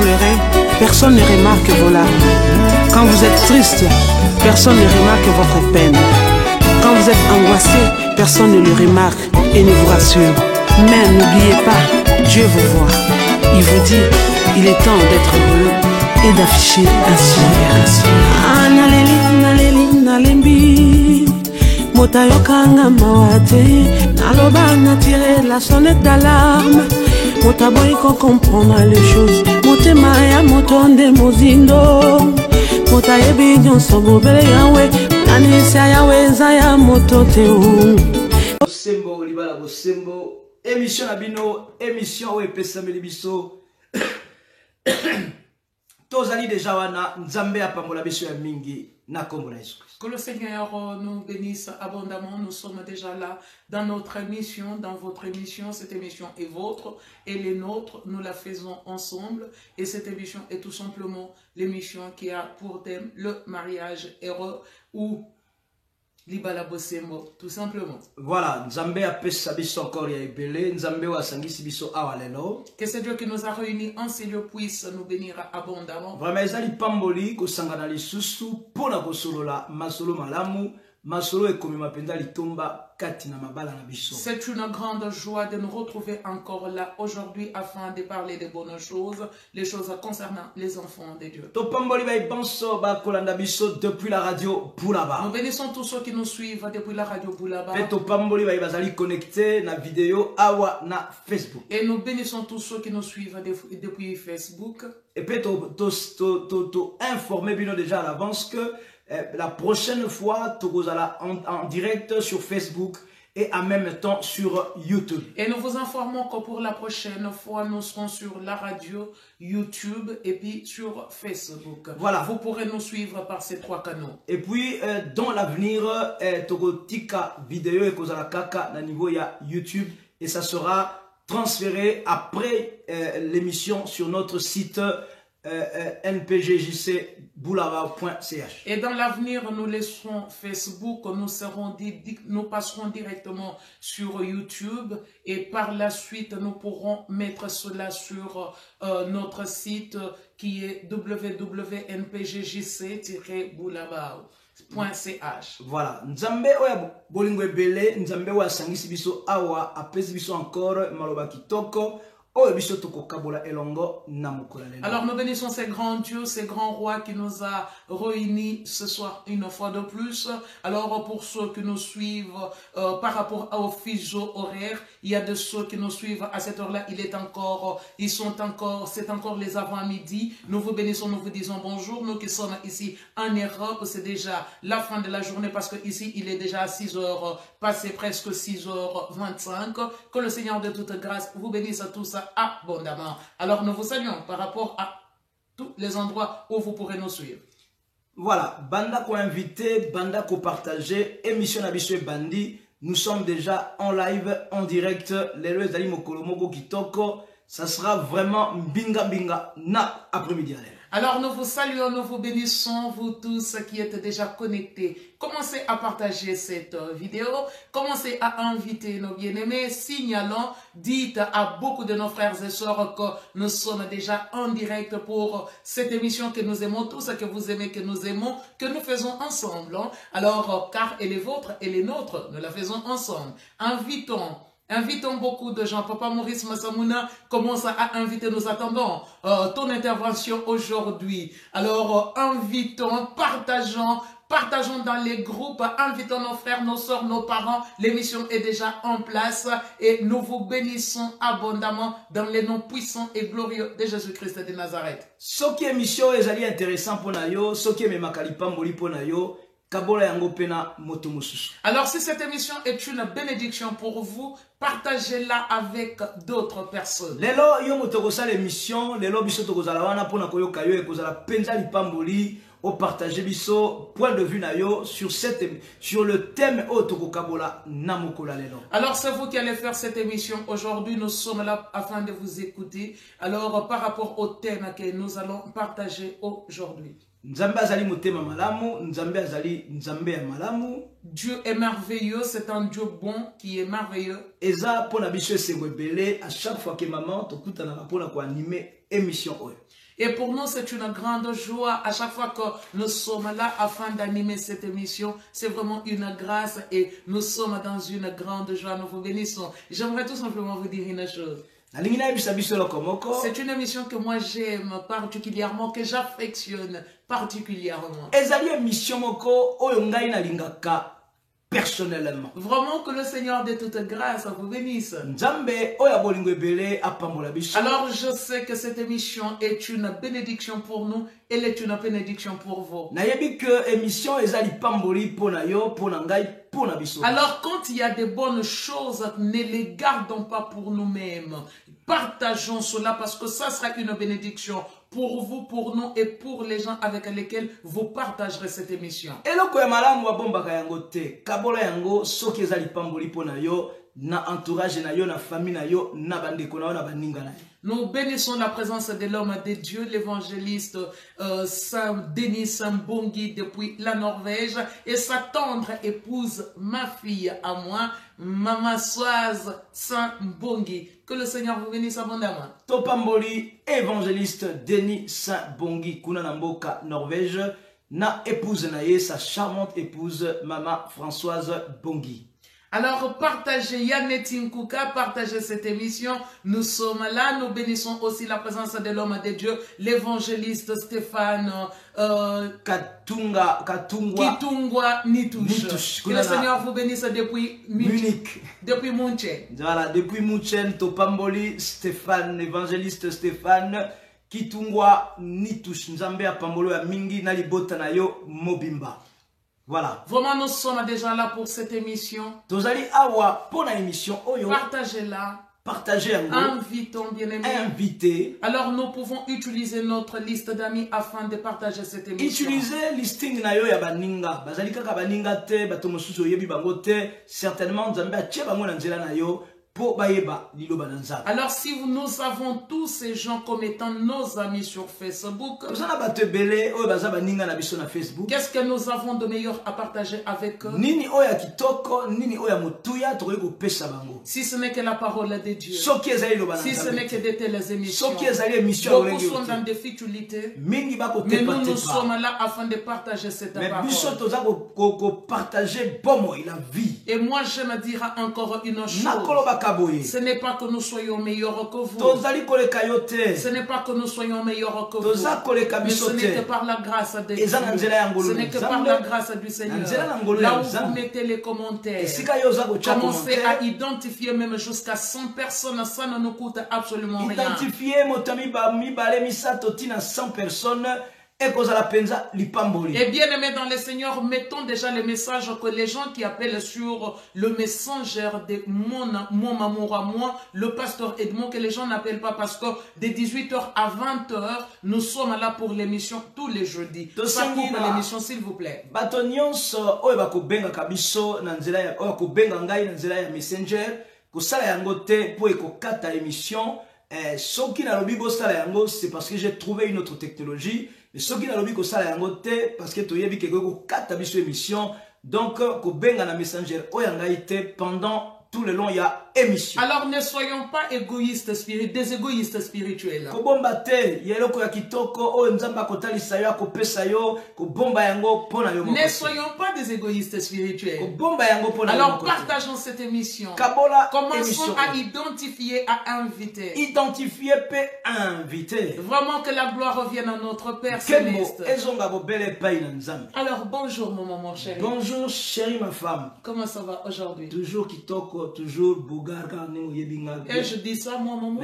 pleurez, personne ne remarque vos larmes. Quand vous êtes triste, personne ne remarque votre peine. Quand vous êtes angoissé, personne ne le remarque et ne vous rassure. Mais n'oubliez pas, Dieu vous voit. Il vous dit, il est temps d'être heureux et d'afficher un sourire. Motayokanga mawate, naloba na tirer la sonnette d'alarme. Motaboy ko comprendre les choses. Motema ya motonde mozindo. Motayebi nyonso bobele yawe, nanisa yawe zaya motote u. Bosembo libala bosembo, émission na bino, émission oyo epesameli biso. Tozali déjà wana nzambe apambola biso ya mingi na kombo na Jésus. Que le Seigneur nous bénisse abondamment. Nous sommes déjà là dans notre émission, dans votre émission. Cette émission est vôtre et les nôtres. Nous la faisons ensemble. Et cette émission est tout simplement l'émission qui a pour thème le mariage heureux ou Libala Bosembo, tout simplement. Voilà, Nzambe a pesa biso encore ya ebele, Nzambe wa sangisi biso awa lelo. Que ce Dieu qui nous a réunis en ce lieu puisse nous bénir abondamment. Vraiment ezali pamboli ko sangana lisusu pona ko solola masolo malamu, masolo ekomema penda litomba kati na mabala na biso. C'est une grande joie de nous retrouver encore là aujourd'hui afin de parler de bonnes choses, les choses concernant les enfants de Dieu. To pamboli ba ibanso ba kolanda biso depuis la radio Boulaba. Nous bénissons tous ceux qui nous suivent depuis la radio Boulaba. Et to pamboli ba bazali connecté na vidéo awa na Facebook. Et nous bénissons tous ceux qui nous suivent depuis Facebook. Et puis to informer bino déjà à l'avance que la prochaine fois, tu allez en direct sur Facebook et en même temps sur YouTube. Et nous vous informons que pour la prochaine fois, nous serons sur la radio, YouTube et puis sur Facebook. Voilà. Vous pourrez nous suivre par ces trois canaux. Et puis, dans l'avenir, Togotika vidéo et Kozala Kaka na niveau ya YouTube et ça sera transféré après l'émission sur notre site npgjcboulava.ch. Et dans l'avenir, nous laisserons Facebook, nous passerons directement sur YouTube et par la suite, nous pourrons mettre cela sur notre site qui est www.npgjc-boulava.ch. Voilà, Nzambe oya bolingo ebele, Nzambe oya sangisi biso awa, apesi biso encore maloba kitoko. Alors nous bénissons ces grands dieux, ces grands rois qui nous a réunis ce soir une fois de plus. Alors pour ceux qui nous suivent par rapport au fuseau horaire, il y a de ceux qui nous suivent à cette heure-là, c'est encore les avant-midi. Nous vous bénissons, nous vous disons bonjour. Nous qui sommes ici en Europe, c'est déjà la fin de la journée parce que ici il est déjà 6 heures, passé presque 6h25. Que le Seigneur de toute grâce vous bénisse à tous abondamment. Alors nous vous saluons par rapport à tous les endroits où vous pourrez nous suivre. Voilà, banda ko invité, banda ko partager, émission Nabiswe Bandi. Nous sommes déjà en live, en direct. Les lois d'Ali Mokolomoko Kitoko. Ça sera vraiment binga binga na après-midi. Alors nous vous saluons, nous vous bénissons, vous tous qui êtes déjà connectés. Commencez à partager cette vidéo, commencez à inviter nos bien-aimés, signalons, dites à beaucoup de nos frères et sœurs que nous sommes déjà en direct pour cette émission que nous aimons tous, que vous aimez, que nous aimons, que nous faisons ensemble. Alors, car elle est vôtre, elle est nôtre, nous la faisons ensemble. Invitons beaucoup de gens. Papa Maurice Massamouna commence à inviter. Nous attendons ton intervention aujourd'hui. Alors, invitons, partageons dans les groupes, invitons nos frères, nos soeurs, nos parents. L'émission est déjà en place et nous vous bénissons abondamment dans les noms puissants et glorieux de Jésus-Christ de Nazareth. Ce qui est émission est intéressant pour nous, ce qui est makalipa pour nous. Alors si cette émission est une bénédiction pour vous, partagez-la avec d'autres personnes. Lelo yo motokosala émission, lelo biso tokozala wana pona koyoka yo ekozala penza lipamboli o partager biso point de vue na yo sur le thème otokokabola na mokola lelo. Alors c'est vous qui allez faire cette émission aujourd'hui, nous sommes là afin de vous écouter. Alors par rapport au thème que nous allons partager aujourd'hui. Nzambe azali motema malamu, Nzambe azali Nzambe ya malamu. Dieu est merveilleux, c'est un Dieu bon qui est merveilleux. Eza pona biso sengwebele à chaque fois que maman tokuta na pona ko animer émission oyo. Et pour nous, c'est une grande joie à chaque fois que nous sommes là afin d'animer cette émission. C'est vraiment une grâce et nous sommes dans une grande joie. Nous vous bénissons. J'aimerais tout simplement vous dire une chose. C'est une émission que moi j'aime particulièrement, que j'affectionne particulièrement. Personnellement. Vraiment que le Seigneur de toute grâce vous bénisse. Alors je sais que cette émission est une bénédiction pour nous. Elle est une bénédiction pour vous. Alors quand il y a de bonnes choses, ne les gardons pas pour nous-mêmes. Partageons cela parce que ça sera une bénédiction pour vous, pour nous et pour les gens avec lesquels vous partagerez cette émission. Nous bénissons la présence de l'homme de Dieu, l'évangéliste Saint Denis Sambongi depuis la Norvège et sa tendre épouse, ma fille à moi, Maman Soise Sambongi. Que le Seigneur vous bénisse abondamment. Topamboli, évangéliste Denis Sambongi, kuna namboka Norvège, na épouse naye, sa charmante épouse, Maman Françoise Bongi. Alors partagez Yannet Nkouka, partagez cette émission. Nous sommes là, nous bénissons aussi la présence de l'homme de Dieu, l'évangéliste Stéphane Kitungwa Nitouche. Que le Seigneur vous bénisse depuis Munich. Depuis Munchen. Voilà, depuis Munchen, Topamboli, Stéphane, évangéliste Stéphane Kitungwa Nitouche. Nzambe apambolo ya mingi nalibota na yo mobimba. Voilà. Vraiment, nous sommes déjà là pour cette émission. Partagez-la. Partagez. Invitons, bien-aimés. Invitez. Alors, nous pouvons utiliser notre liste d'amis afin de partager cette émission. Utilisez listing na yo ya baninga. Bazalika ka baninga te, bato mosusu yebi bango te. Certainement, Nzambe atie bango na nzela na yo. Alors si nous avons tous ces gens comme étant nos amis sur Facebook, qu'est-ce que nous avons de meilleur à partager avec eux? Si ce n'est que la parole de Dieu, si ce n'est que de telles émissions, beaucoup sont dans des futilités, mais nous sommes là afin de partager cette parole. Et moi je me dirai encore une chose. Ce n'est pas que nous soyons meilleurs que vous. Ce n'est pas que nous soyons meilleurs que vous. Mais ce n'est que par la grâce de Dieu. Ce n'est que par la grâce du Seigneur. Là où vous mettez les commentaires, commencez à identifier même jusqu'à 100 personnes. Ça ne nous coûte absolument rien. Identifier 100 personnes. Et bien aimé dans le Seigneur, mettons déjà les messages que les gens qui appellent sur le messenger de mon amour à moi, le pasteur Edmond, que les gens n'appellent pas parce que de 18h à 20h, nous sommes là pour l'émission tous les jeudis. Ça coupe l'émission s'il vous plaît. C'est parce que j'ai trouvé une autre technologie. Mais ce qui n'a pas dit ça parce que tu as vu que tu émission. Donc, ko benga na messenger pendant tout le long il y a émission. Alors ne soyons pas égoïstes des égoïstes spirituels. Ne soyons pas des égoïstes spirituels. Alors partageons cette émission. Commençons à identifier, à inviter. Identifier peut inviter. Vraiment que la gloire revienne à notre Père Céleste. Alors bonjour mon chéri. Bonjour chérie ma femme. Comment ça va aujourd'hui? Toujours kitoko, toujours bogarga. Et je dis ça moi maman.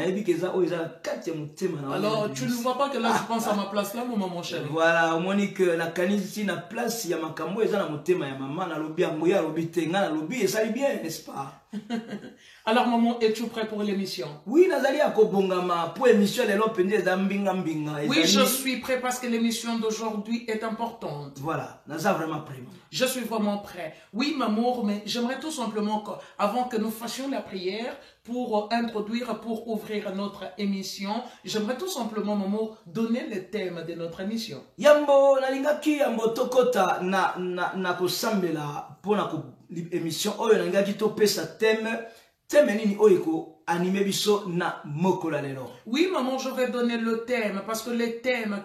Alors tu ne vois pas que là je pense à ma place là mon chéri. Voilà, au moins que la canisi na place ya makambo eza na motema ya maman na lobi yango ya lobi tenga na lobi et ça bien, n'est-ce pas? Alors, maman, es-tu prêt pour l'émission? Oui, nazali akobongama pour émission lelo pende za mbinga mbinga. Oui, je suis prêt parce que l'émission d'aujourd'hui est importante. Voilà, naza vraiment prêt. Je suis vraiment prêt. Oui, maman, mais j'aimerais tout simplement avant que nous fassions la prière pour introduire, pour ouvrir notre émission, j'aimerais tout simplement, maman, donner le thème de notre émission. Yambo nalingaki yambo tokota na kosambela pour na émission oyo nalingaki to pesa thème nini oyo animé biso na mokola lelo. Oui, maman, je vais donner le thème parce que le thème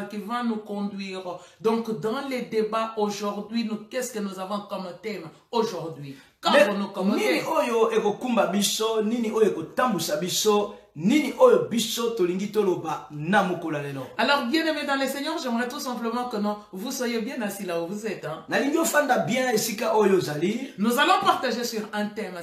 qui va nous conduire. Donc, dans les débats aujourd'hui, qu'est-ce que nous avons comme thème aujourd'hui? Nini oyo ekokumba biso, nini oyo ekotambusa biso, nini oyo biso tolingi toloba na mokola lelo. Alors, bien aimés dans le Seigneur, j'aimerais tout simplement que vous soyez bien assis là où vous êtes. Hein. Nalingi ofanda bien esika oyo zali. Nous allons partager sur un thème.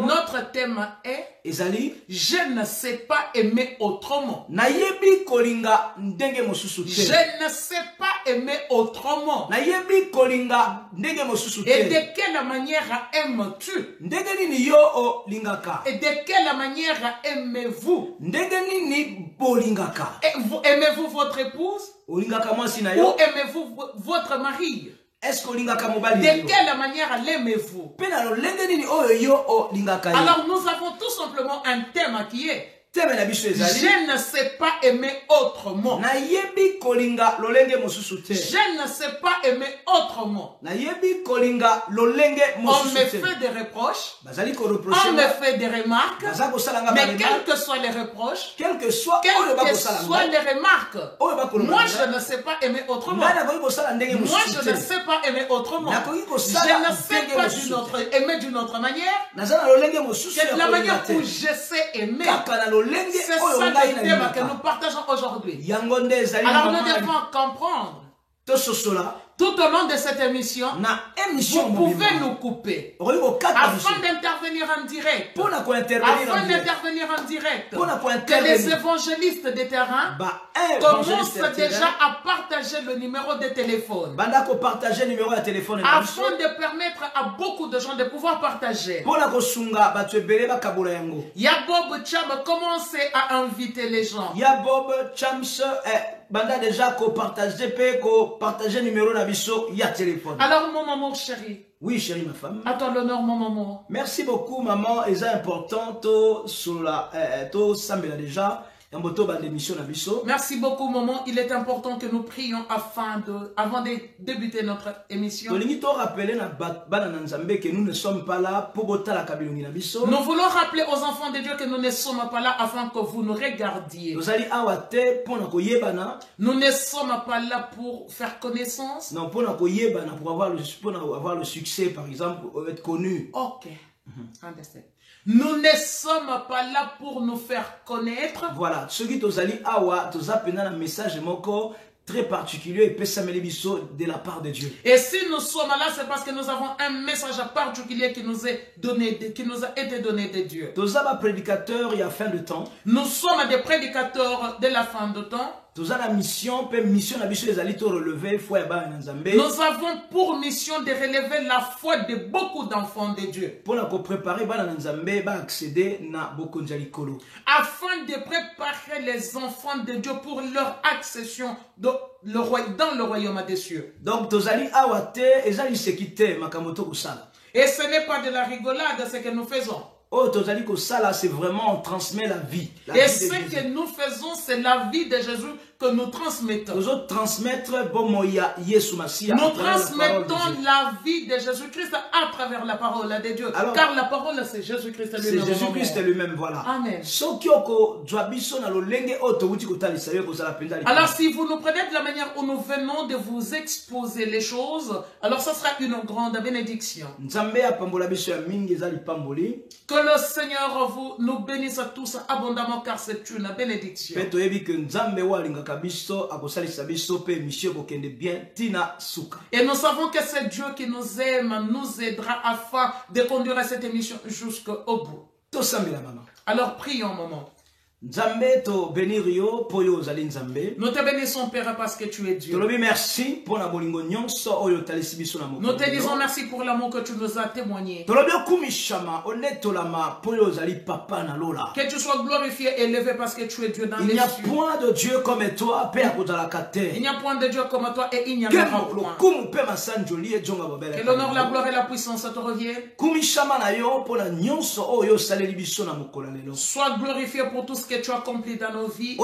Notre thème est Ezali, je ne sais pas aimer autrement. Nayebi kolinga ndenge mosusu te. Je ne sais pas aimer autrement. Nayebi kolinga ndenge mosusu te. Et de quelle manière aimes-tu? Ndenge nini yo o lingaka. Et de quelle manière aimez-vous? Ndenge nini bolingaka. Aimez-vous votre épouse? Olingaka mwasi na yo. Ou aimez-vous votre mari? Est-ce que olingaka mobali? De quelle manière l'aimez-vous? Alors nous avons tout simplement un thème qui est je ne sais pas aimer autrement. Je ne sais pas aimer autrement. On me fait des reproches. On me fait des remarques. Mais quels que soient les reproches, quelles que soient les remarques, moi je ne sais pas aimer autrement. Moi je ne sais pas aimer autrement. Je ne sais pas aimer d'une autre manière. C'est la manière où je sais aimer. C'est ça le thème que nous partageons aujourd'hui. Alors nous devons comprendre tout au long de cette émission, vous pouvez nous couper afin d'intervenir en direct. Afin d'intervenir en direct. Que les évangélistes de terrain commencent déjà à partager le numéro de téléphone. Afin de permettre à beaucoup de gens de pouvoir partager. Yabob Cham commence à inviter les gens. Yabob Cham banda déjà ko partager numéro na biso ya téléphone. Alors mon maman chérie. Oui chérie ma femme. À toi l'honneur mon maman. Merci beaucoup maman, et c'est important to sur la to sambela déjà. Merci beaucoup, maman. Il est important que nous prions avant de débuter notre émission. Nous ne sommes pas là pour Nous voulons rappeler aux enfants de Dieu que nous ne sommes pas là afin que vous nous regardiez. Nous ne sommes pas là pour faire connaissance. Non, pour avoir le succès, par exemple, pour être connu. Ok. Understand. Nous ne sommes pas là pour nous faire connaître. Voilà. Ce qui tozali awa, toza pena un message moko très particulier et de la part de Dieu. Et si nous sommes là, c'est parce que nous avons un message particulier qui nous est donné, qui nous a été donné de Dieu. Toza ba prédicateur il y a fin de temps. Nous sommes des prédicateurs de la fin de temps. Nous avons pour mission de relever la foi de beaucoup d'enfants de Dieu. Afin de préparer les enfants de Dieu pour leur accession dans le royaume des cieux. Donc, et ce n'est pas de la rigolade ce que nous faisons. Oh, c'est vraiment on transmet la vie. Et ce que nous faisons, c'est la vie de Jésus que nous transmettons. Nous transmettons la vie de Jésus-Christ à travers la parole de Dieu. Alors, car la parole, c'est Jésus-Christ lui-même. C'est Jésus-Christ lui-même, voilà. Amen. Alors, si vous nous prenez de la manière où nous venons de vous exposer les choses, alors ça sera une grande bénédiction. Que le Seigneur nous bénisse tous abondamment, car c'est une bénédiction. Et nous savons que c'est Dieu qui nous aime, nous aidera afin de conduire cette émission jusqu'au bout. Alors prions, maman. Nzambe to bénir yo po yo ozali Nzambe. Nous te bénissons, Père, parce que tu es Dieu. Tolobi merci pour na bolingo nyonso oyo talisi biso na mokolo. Nous te disons merci pour l'amour que tu nous as témoigné. Tolobi okumishama onetolama po yo ozali papa na lola. Que tu sois glorifié et élevé parce que tu es Dieu dans les cieux. Il n'y a point de Dieu comme toi, Père Kodalaka terre. Il n'y a point de Dieu comme toi et il n'y en aura point. Que l'honneur, la gloire et la puissance te reviennent. Sois glorifié pour tout ce que tu as accompli dans nos vies.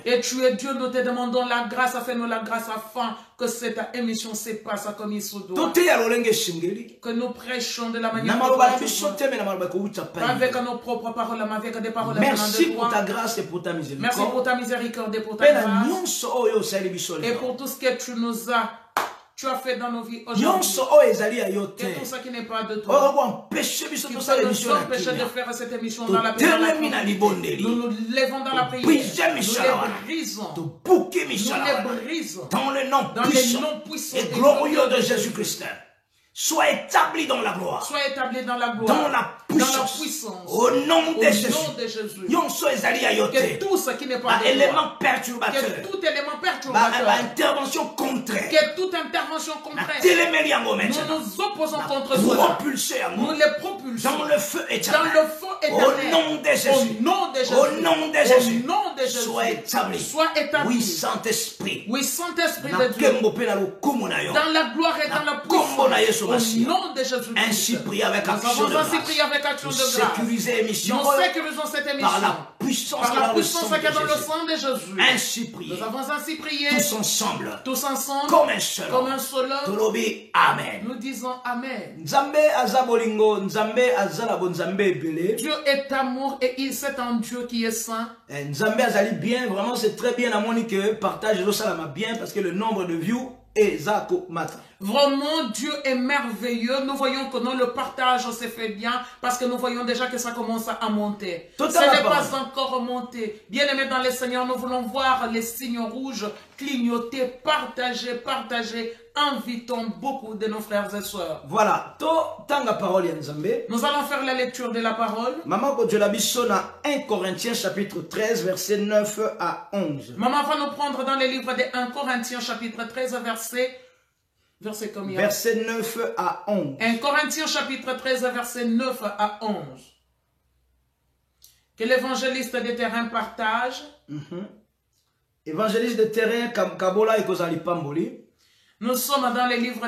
Et tu es Dieu, nous te demandons la grâce, fais-nous la grâce afin que cette émission se passe comme il se doit. Que nous prêchons de la manière avec nos propres paroles, avec des paroles. Merci pour ta grâce et pour ta miséricorde. Merci pour ta miséricorde et pour ta grâce. Et pour tout ce que tu as fait dans nos vies aujourd'hui. Et tout ce qui n'est pas de toi. Qui peut nous empêcher de faire cette émission dans la prière. Nous nous levons dans la prière. Nous les brisons. Nous les brisons. Dans le nom puissant et glorieux de Jésus-Christ. Sois établi dans la gloire. Sois établi dans la gloire. Dans la puissance. Au nom de Jésus. Que tout ce qui n'est pas de élément perturbateur. Que tout élément perturbateur. Intervention contraire. Que toute intervention contraire. Nous nous opposons contre nous cela. Nous les propulsons. Dans le feu éternel. Dans le feu éternel. Au nom de Jésus. Au nom de Jésus. Au nom de Jésus. Au nom de Jésus. Sois établi. Sois établi. Oui, Saint-Esprit. Oui, Saint-Esprit de Dieu. Dans la gloire et dans la puissance. Au nom de Jésus. Ainsi prier avec action de grâce. Sécuriser l'émission. Nous sécurisons cette émission. Par la puissance qui est dans le sang de Jésus. Ainsi prier. Nous avons ainsi prié. Tous ensemble. Comme un seul homme. Tolobi amen. Nous disons amen. Nzambe azabolingo, Nzambe azalabo, Nzambe ebele. Dieu est amour et c'est un Dieu qui est saint. Nzambe azali bien, vraiment c'est très bien à mon que partage le salama bien parce que le nombre de views est zako mata. Vraiment, Dieu est merveilleux. Nous voyons que le partage se fait bien parce que nous voyons déjà que ça commence à monter. Ça n'est pas encore monté. Bien-aimés dans le Seigneur, nous voulons voir les signes rouges clignoter, partager. Invitons beaucoup de nos frères et sœurs. Voilà. Nous allons faire la lecture de la parole. Maman, 1 Corinthiens chapitre 13, verset 9 à 11. Maman va nous prendre dans les livres de 1 Corinthiens chapitre 13, verset combien? Verset 9 à 11. 1 Corinthiens chapitre 13, verset 9 à 11. Que l'évangéliste de terrain partage. Évangéliste de terrain, Kabola et Kozali Pamboli. Nous sommes dans les livres